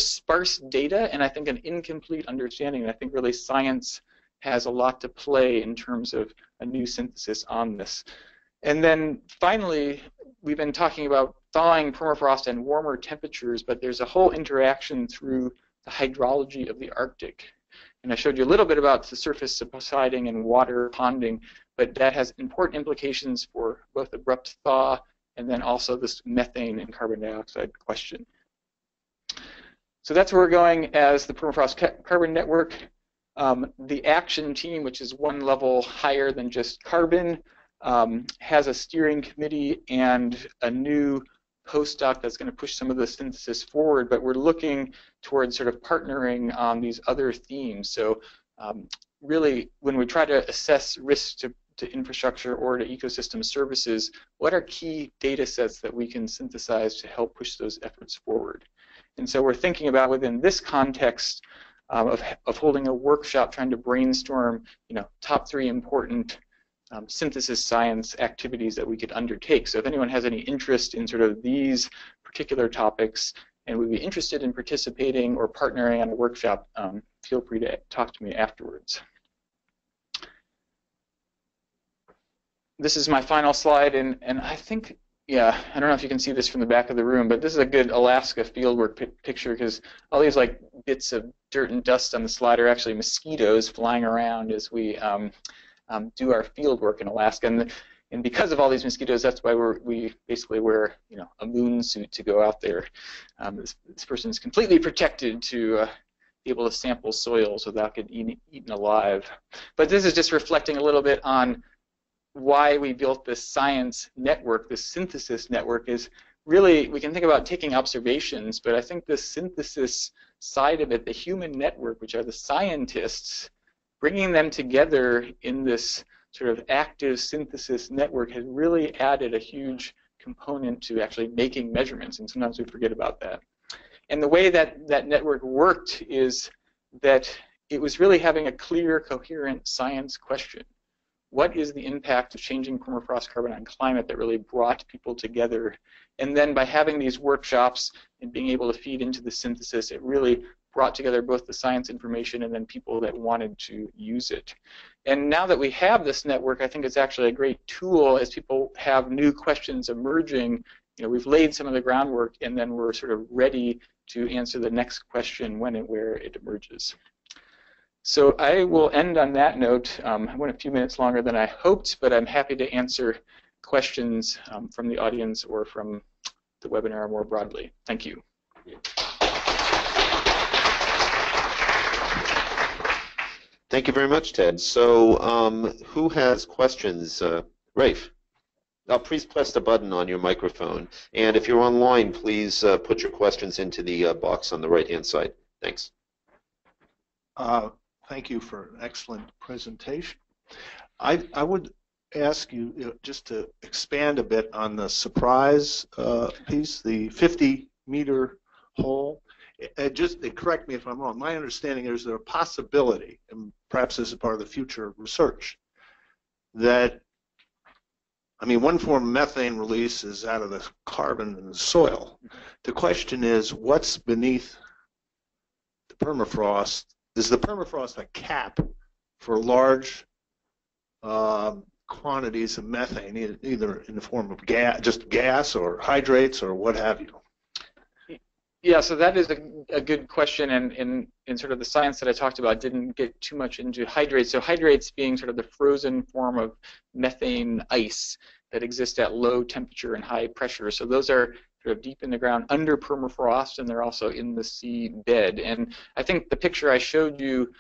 sparse data and I think an incomplete understanding. And I think really science has a lot to play in terms of a new synthesis on this. And then finally, we've been talking about thawing permafrost and warmer temperatures, but there's a whole interaction through the hydrology of the Arctic. And I showed you a little bit about the surface subsiding and water ponding, but that has important implications for both abrupt thaw and then also this methane and carbon dioxide question. So that's where we're going as the Permafrost Carbon Network. The action team, which is one level higher than just carbon, has a steering committee and a new postdoc that's going to push some of the synthesis forward, but we're looking towards sort of partnering on these other themes. So really, when we try to assess risks to infrastructure or to ecosystem services, what are key data sets that we can synthesize to help push those efforts forward? And so we're thinking about within this context of holding a workshop trying to brainstorm, top 3 important synthesis science activities that we could undertake. So if anyone has any interest in sort of these particular topics and would be interested in participating or partnering on a workshop, feel free to talk to me afterwards. This is my final slide, and I think, yeah, I don't know if you can see this from the back of the room, but this is a good Alaska fieldwork picture because all these like bits of dirt and dust on the slide are actually mosquitoes flying around as we do our field work in Alaska, and because of all these mosquitoes, that's why we basically wear a moon suit to go out there. This person is completely protected to be able to sample soils without getting eaten alive. But this is just reflecting a little bit on why we built this science network, this synthesis network. Is really, we can think about taking observations, but I think the synthesis side of it, the human network, which are the scientists, bringing them together in this sort of active synthesis network has really added a huge component to actually making measurements, and sometimes we forget about that. And the way that that network worked is that it was really having a clear, coherent science question. What is the impact of changing permafrost carbon on climate that really brought people together? And then by having these workshops and being able to feed into the synthesis, it really brought together both the science information and then people that wanted to use it. And now that we have this network, I think it's actually a great tool as people have new questions emerging. We've laid some of the groundwork, and then we're sort of ready to answer the next question when and where it emerges. So I will end on that note. I went a few minutes longer than I hoped, but I'm happy to answer questions from the audience or from the webinar more broadly. Thank you. Thank you very much, Ted. So who has questions? Rafe. Please press the button on your microphone. And if you're online, please put your questions into the box on the right-hand side. Thanks. Thank you for an excellent presentation. I would ask you just to expand a bit on the surprise piece, the 50-meter hole. Correct me if I'm wrong. My understanding is there a possibility, and perhaps this is part of the future research, that, I mean, one form of methane release is out of the carbon in the soil. The question is, what's beneath the permafrost? Is the permafrost a cap for large quantities of methane, either in the form of just gas or hydrates or what have you? Yeah, so that is a good question, and in sort of the science that I talked about didn't get too much into hydrates. So hydrates being sort of the frozen form of methane ice that exists at low temperature and high pressure. So those are sort of deep in the ground under permafrost, and they're also in the sea bed. And I think the picture I showed you,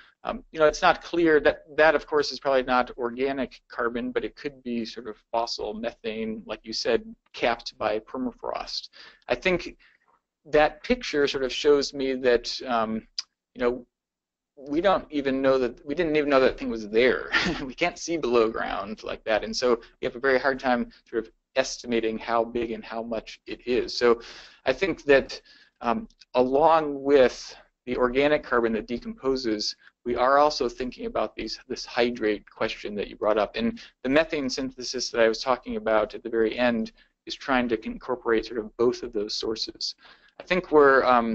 it's not clear that of course is probably not organic carbon, but it could be sort of fossil methane, like you said, capped by permafrost. I think that picture sort of shows me that we didn't even know that thing was there. We can't see below ground like that, and so we have a very hard time sort of estimating how big and how much it is. So I think that along with the organic carbon that decomposes, we are also thinking about this hydrate question that you brought up. And the methane synthesis that I was talking about at the very end is trying to incorporate sort of both of those sources. I think we're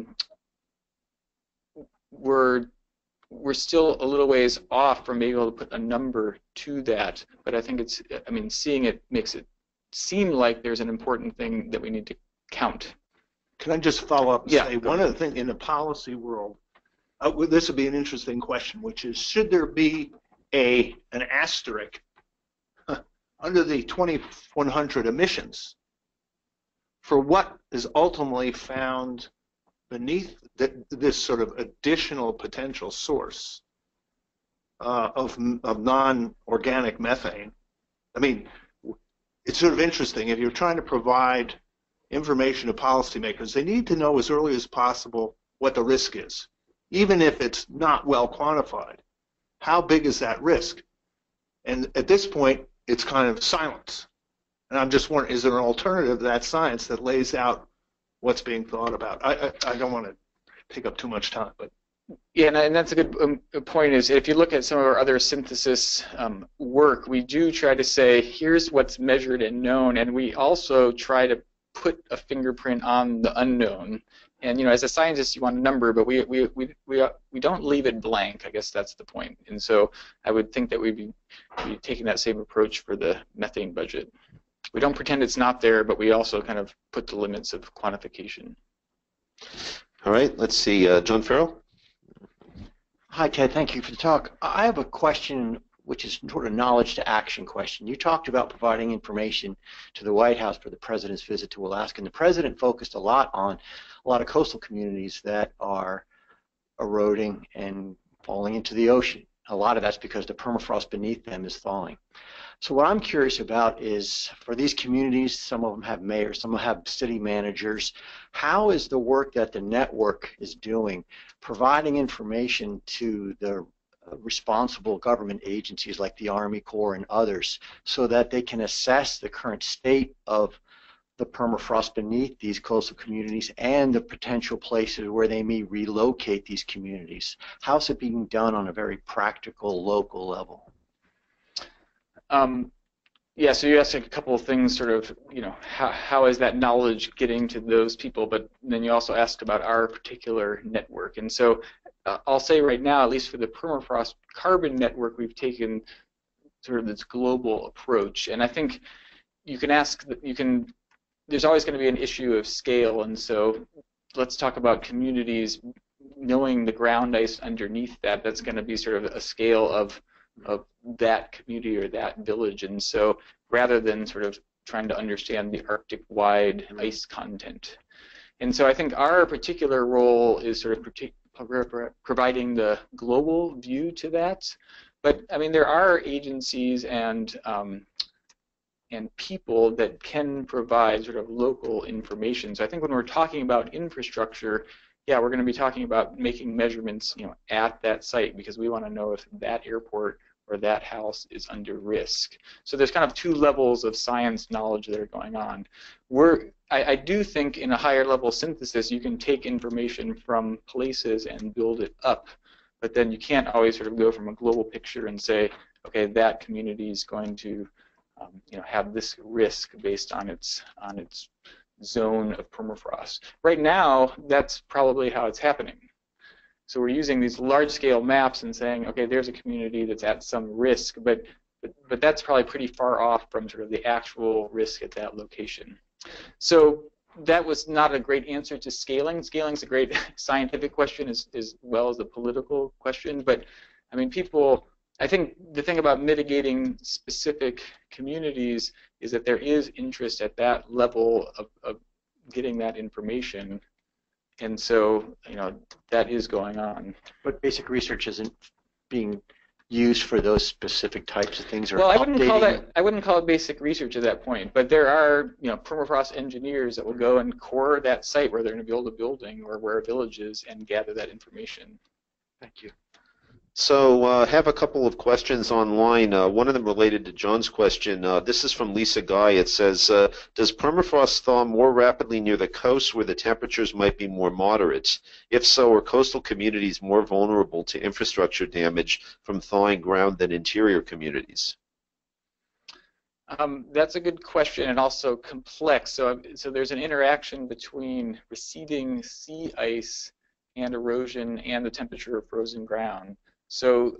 still a little ways off from being able to put a number to that, but I think it's, I mean, seeing it makes it seem like there's an important thing that we need to count. Can I just follow up and Yeah, say one of the things in the policy world, this would be an interesting question, which is, should there be an asterisk under the 2100 emissions for what is ultimately found beneath this sort of additional potential source of non-organic methane? I mean, it's sort of interesting. If you're trying to provide information to policymakers, they need to know as early as possible what the risk is, even if it's not well quantified. How big is that risk? And at this point, it's kind of silence. And I'm just wondering, is there an alternative to that science that lays out what's being thought about? I don't want to take up too much time, but yeah, and that's a good point. Is if you look at some of our other synthesis work, we do try to say, here's what's measured and known, and we also try to put a fingerprint on the unknown. And you know, as a scientist, you want a number, but we don't leave it blank. I guess that's the point. And so I would think that we'd be taking that same approach for the methane budget. We don't pretend it's not there, but we also kind of put the limits of quantification. All right, let's see, John Farrell. Hi, Ted. Thank you for the talk. I have a question which is sort of knowledge to action question. You talked about providing information to the White House for the President's visit to Alaska, and the President focused a lot on a lot of coastal communities that are eroding and falling into the ocean. A lot of that's because the permafrost beneath them is thawing. So what I'm curious about is, for these communities, some of them have mayors, some have city managers, how is the work that the network is doing providing information to the responsible government agencies like the Army Corps and others so that they can assess the current state of the permafrost beneath these coastal communities and the potential places where they may relocate these communities? How's it being done on a very practical, local level? Yeah, so you asked a couple of things, sort of, you know, how is that knowledge getting to those people, but then you also asked about our particular network. And so I'll say right now, at least for the permafrost carbon network, we've taken sort of this global approach. And I think you can ask, there's always going to be an issue of scale, and so let's talk about communities knowing the ground ice underneath that. That's going to be sort of a scale of that community or that village, and so rather than sort of trying to understand the Arctic-wide ice content. And so I think our particular role is sort of providing the global view to that. But I mean, there are agencies and people that can provide sort of local information. So I think when we're talking about infrastructure, yeah, we're going to be talking about making measurements, you know, at that site, because we want to know if that airport or that house is under risk. So there's kind of two levels of science knowledge that are going on. I do think in a higher level synthesis, you can take information from places and build it up, but then you can't always sort of go from a global picture and say, okay, that community is going to, you know, have this risk based on its zone of permafrost. Right now, that's probably how it's happening. So we're using these large-scale maps and saying, okay, there's a community that's at some risk, but that's probably pretty far off from sort of the actual risk at that location. So that was not a great answer to scaling. Scaling is a great scientific question as well as a political question, but I mean, I think the thing about mitigating specific communities is that there is interest at that level of getting that information, and so, you know, that is going on. But basic research isn't being used for those specific types of things, or well, I wouldn't call it basic research at that point, but there are, you know, permafrost engineers that will go and core that site where they're going to build a building or where a village is and gather that information. Thank you. So I have a couple of questions online. One of them related to John's question. This is from Lisa Guy. It says, does permafrost thaw more rapidly near the coast where the temperatures might be more moderate? If so, are coastal communities more vulnerable to infrastructure damage from thawing ground than interior communities? That's a good question and also complex. So there's an interaction between receding sea ice and erosion and the temperature of frozen ground. So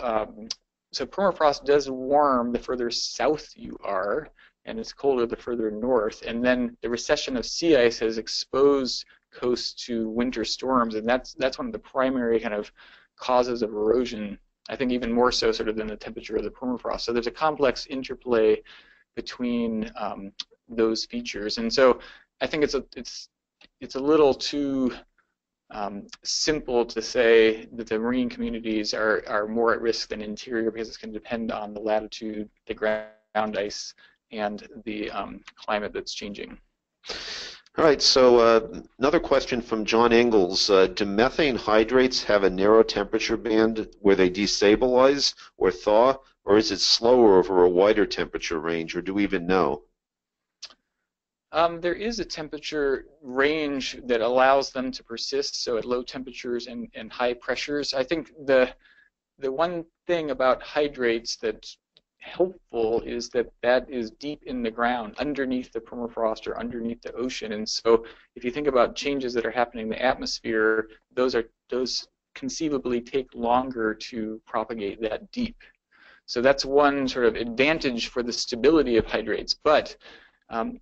permafrost does warm the further south you are, and it's colder the further north. And then the recession of sea ice has exposed coasts to winter storms, and that's one of the primary kind of causes of erosion. I think even more so sort of than the temperature of the permafrost. So there's a complex interplay between those features, and so I think it's a little too simple to say that the marine communities are more at risk than interior, because it's going to depend on the latitude, the ground ice, and the climate that's changing. All right, so another question from John Ingalls. Do methane hydrates have a narrow temperature band where they destabilize or thaw, or is it slower over a wider temperature range, or do we even know? There is a temperature range that allows them to persist, so at low temperatures and high pressures. I think the one thing about hydrates that's helpful is that is deep in the ground, underneath the permafrost or underneath the ocean. And so if you think about changes that are happening in the atmosphere, those conceivably take longer to propagate that deep. So that's one sort of advantage for the stability of hydrates. But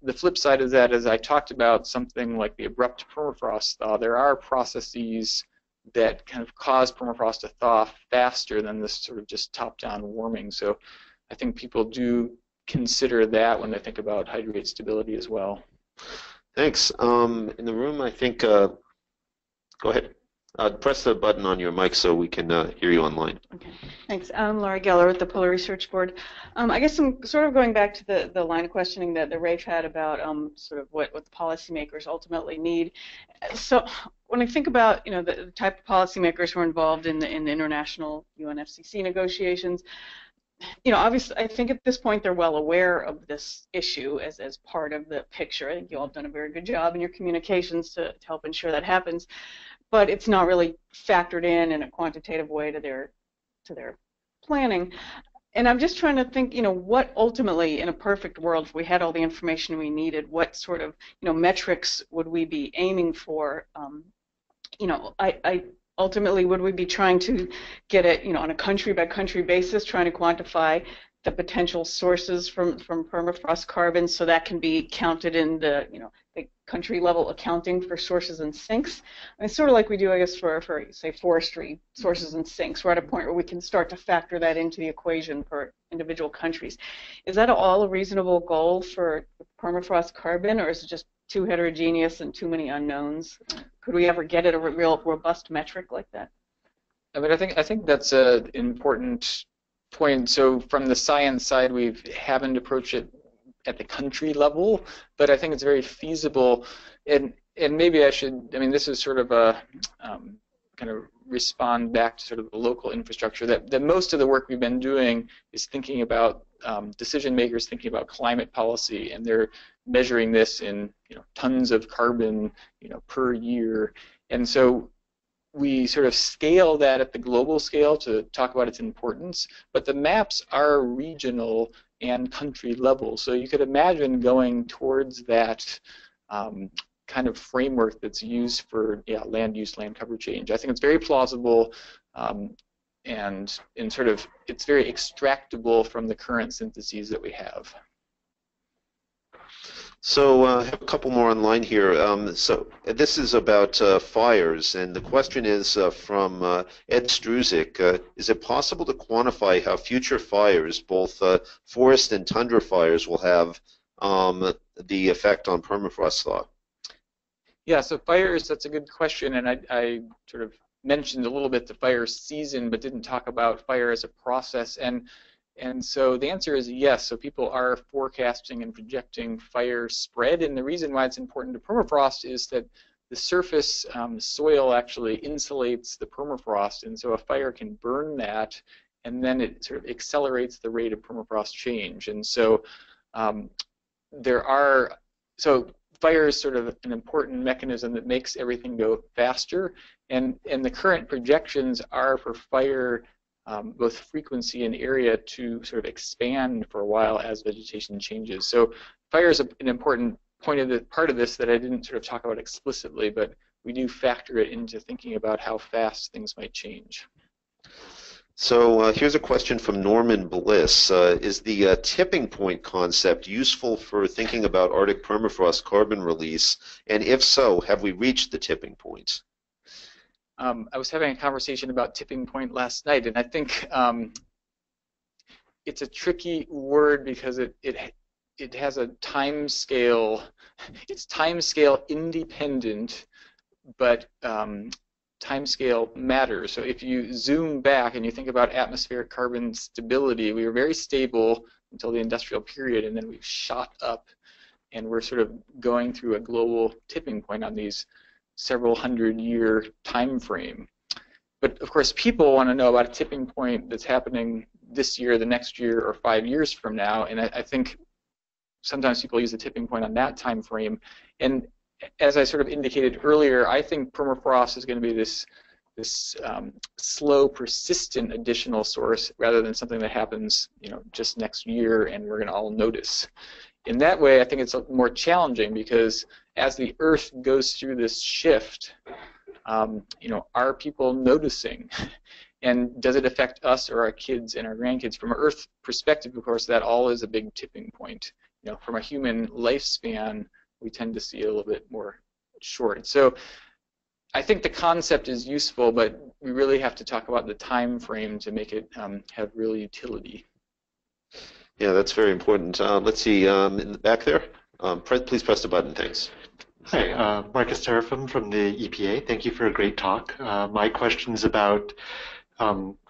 the flip side of that, as I talked about, something like the abrupt permafrost thaw, there are processes that kind of cause permafrost to thaw faster than this sort of just top-down warming. So I think people do consider that when they think about hydrate stability as well. Thanks. In the room, I think, go ahead. Press the button on your mic so we can hear you online. Okay, thanks. I'm Laura Geller with the Polar Research Board. I guess I'm sort of going back to the line of questioning that Rafe had about sort of what the policymakers ultimately need. So when I think about the type of policymakers who are involved in the international UNFCCC negotiations, obviously, I think at this point they're well aware of this issue as part of the picture. I think you all have done a very good job in your communications to help ensure that happens, but it's not really factored in a quantitative way to their planning. And I'm just trying to think, what ultimately, in a perfect world, if we had all the information we needed, what sort of metrics would we be aiming for? Ultimately, would we be trying to get it, on a country-by-country basis, trying to quantify the potential sources from permafrost carbon, so that can be counted in the, the country-level accounting for sources and sinks? And it's sort of like we do, I guess, for say forestry sources and sinks. We're at a point where we can start to factor that into the equation for individual countries. Is that all a reasonable goal for permafrost carbon, or is it just too heterogeneous and too many unknowns? Could we ever get at a real robust metric like that? I mean, I think that's an important point. So from the science side, we haven't approached it at the country level, but I think it's very feasible. And maybe I should, I mean, this is sort of a kind of respond back to sort of the local infrastructure, that most of the work we've been doing is thinking about decision makers thinking about climate policy, and they're measuring this in tons of carbon per year. And so we sort of scale that at the global scale to talk about its importance, but the maps are regional and country level. So you could imagine going towards that kind of framework that's used for land use, land cover change. I think it's very plausible, and sort of it's very extractable from the current syntheses that we have. So I have a couple more online here. So this is about fires, and the question is from Ed Struzik. Is it possible to quantify how future fires, both forest and tundra fires, will have the effect on permafrost thaw? Yeah, so fires, that's a good question, and I sort of mentioned a little bit the fire season, but didn't talk about fire as a process. And so the answer is yes. So people are forecasting and projecting fire spread, and the reason why it's important to permafrost is that the surface soil actually insulates the permafrost, and so a fire can burn that, and then it sort of accelerates the rate of permafrost change. And so fire is sort of an important mechanism that makes everything go faster, and the current projections are for fire, both frequency and area, to sort of expand for a while as vegetation changes. So fire is an important part of this that I didn't sort of talk about explicitly, but we do factor it into thinking about how fast things might change. So here's a question from Norman Bliss. Is the tipping point concept useful for thinking about Arctic permafrost carbon release? And if so, have we reached the tipping point? I was having a conversation about tipping point last night, and I think it's a tricky word because it has a time scale. It's time scale independent, but time scale matters. So if you zoom back and you think about atmospheric carbon stability, we were very stable until the industrial period, and then we've shot up, and we're sort of going through a global tipping point on these several hundred-year time frame. But of course, people want to know about a tipping point that's happening this year, the next year, or 5 years from now, and I think sometimes people use the tipping point on that time frame. And as I sort of indicated earlier, I think permafrost is going to be this slow, persistent additional source rather than something that happens, just next year and we're going to all notice. In that way, I think it's more challenging because as the Earth goes through this shift, are people noticing? And does it affect us or our kids and our grandkids? From an Earth perspective, of course, that all is a big tipping point. From a human lifespan, we tend to see it a little bit more short. So I think the concept is useful, but we really have to talk about the time frame to make it have real utility. Yeah, that's very important. Let's see, in the back there. Please press the button. Thanks. Hi, Marcus Terrafim from the EPA. Thank you for a great talk. My question is about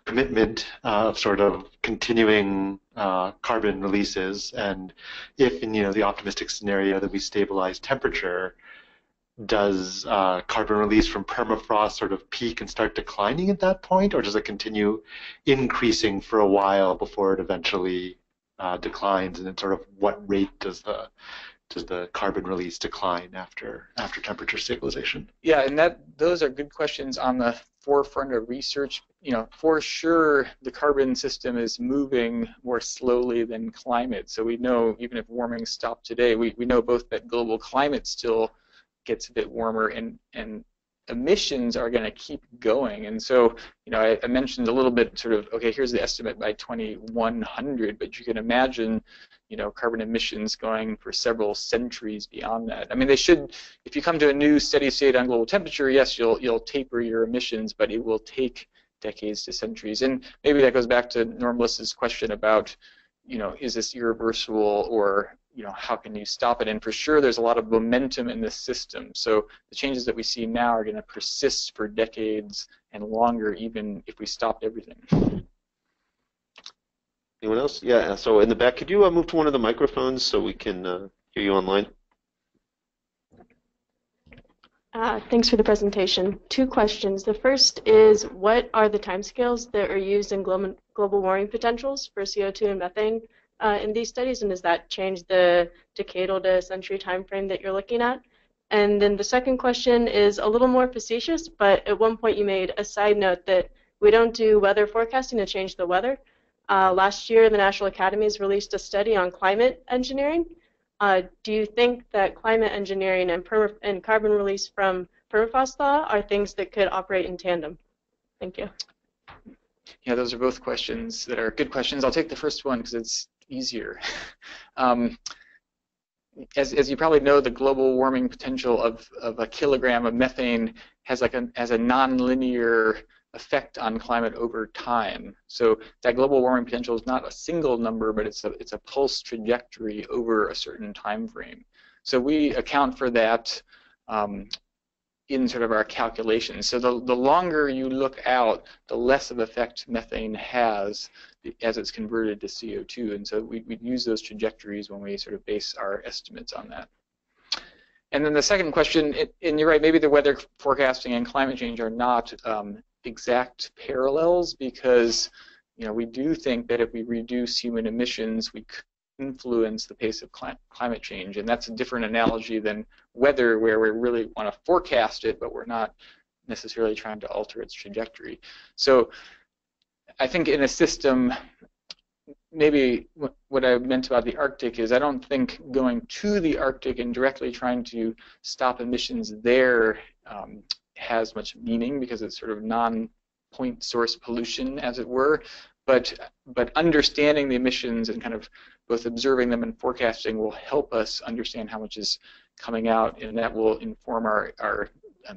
commitment of sort of continuing carbon releases, and if in the optimistic scenario that we stabilize temperature, does carbon release from permafrost sort of peak and start declining at that point, or does it continue increasing for a while before it eventually declines? And then sort of what rate does the carbon release decline after temperature stabilization? Yeah, and those are good questions on the forefront of research. For sure the carbon system is moving more slowly than climate. So we know even if warming stopped today, we know both that global climate still gets a bit warmer and emissions are going to keep going. And so, I mentioned a little bit sort of, okay, here's the estimate by 2100, but you can imagine carbon emissions going for several centuries beyond that. I mean, they should, if you come to a new steady state on global temperature, yes, you'll taper your emissions, but it will take decades to centuries. And maybe that goes back to Norm Bliss's question about, is this irreversible, or how can you stop it? And for sure, there's a lot of momentum in this system. So the changes that we see now are going to persist for decades and longer, even if we stopped everything. Anyone else? Yeah, so in the back, could you move to one of the microphones so we can hear you online? Thanks for the presentation. 2 questions. The first is, what are the timescales that are used in global warming potentials for CO2 and methane in these studies, and does that change the decadal to century time frame that you're looking at? And then the second question is a little more facetious, but at one point you made a side note that we don't do weather forecasting to change the weather. Last year, the National Academies released a study on climate engineering. Do you think that climate engineering and carbon release from permafrost thaw are things that could operate in tandem? Thank you. Yeah, those are both questions that are good questions. I'll take the first one because it's easier. As you probably know, the global warming potential of a kilogram of methane has a nonlinear effect on climate over time. So that global warming potential is not a single number, but it's a pulse trajectory over a certain time frame. So we account for that in sort of our calculations. So the longer you look out, the less of effect methane has as it's converted to CO2, and so we use those trajectories when we sort of base our estimates on that. And then the second question, and you're right, maybe the weather forecasting and climate change are not exact parallels, because we do think that if we reduce human emissions, we could influence the pace of climate change, and that's a different analogy than weather, where we really want to forecast it, but we're not necessarily trying to alter its trajectory. So I think in a system, maybe what I meant about the Arctic is I don't think going to the Arctic and directly trying to stop emissions there has much meaning, because it's sort of non-point source pollution, as it were. But understanding the emissions and kind of both observing them and forecasting will help us understand how much is coming out, and that will inform our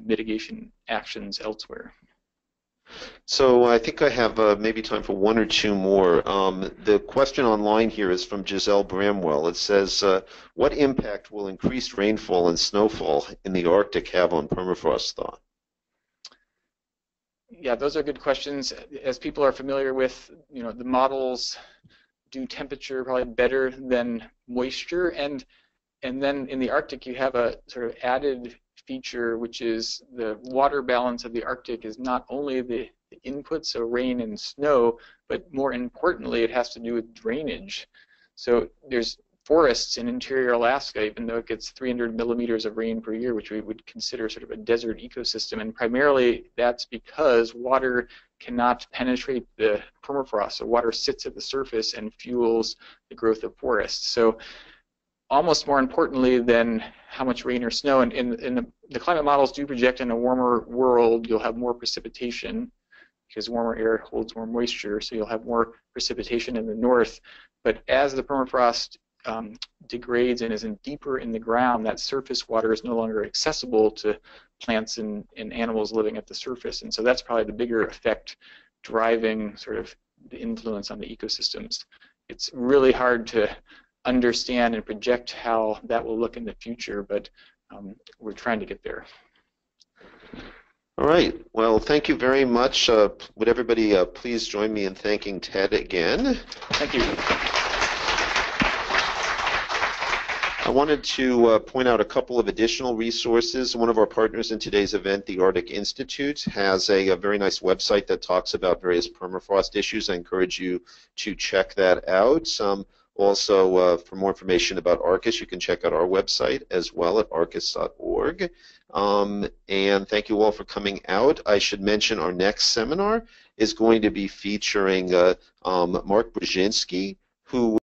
mitigation actions elsewhere. So I think I have maybe time for one or two more. The question online here is from Giselle Bramwell. It says, what impact will increased rainfall and snowfall in the Arctic have on permafrost thaw? Yeah, those are good questions. As people are familiar with, the models do temperature probably better than moisture, and then in the Arctic you have a sort of added feature, which is the water balance of the Arctic is not only the input, so rain and snow, but more importantly it has to do with drainage. So there's forests in interior Alaska, even though it gets 300 millimeters of rain per year, which we would consider sort of a desert ecosystem, and primarily that's because water cannot penetrate the permafrost. So water sits at the surface and fuels the growth of forests. So almost more importantly than how much rain or snow, and in the climate models do project in a warmer world you'll have more precipitation, because warmer air holds more moisture, so you'll have more precipitation in the north. But as the permafrost degrades and is deeper in the ground, that surface water is no longer accessible to plants and animals living at the surface, and so that's probably the bigger effect driving sort of the influence on the ecosystems. It's really hard to understand and project how that will look in the future, but we're trying to get there. All right. Well, thank you very much. Would everybody please join me in thanking Ted again? Thank you. I wanted to point out a couple of additional resources. One of our partners in today's event, the Arctic Institute, has a very nice website that talks about various permafrost issues. I encourage you to check that out. Also, for more information about Arcus, you can check out our website as well at arcus.org. And thank you all for coming out. I should mention our next seminar is going to be featuring Mark Brzezinski, who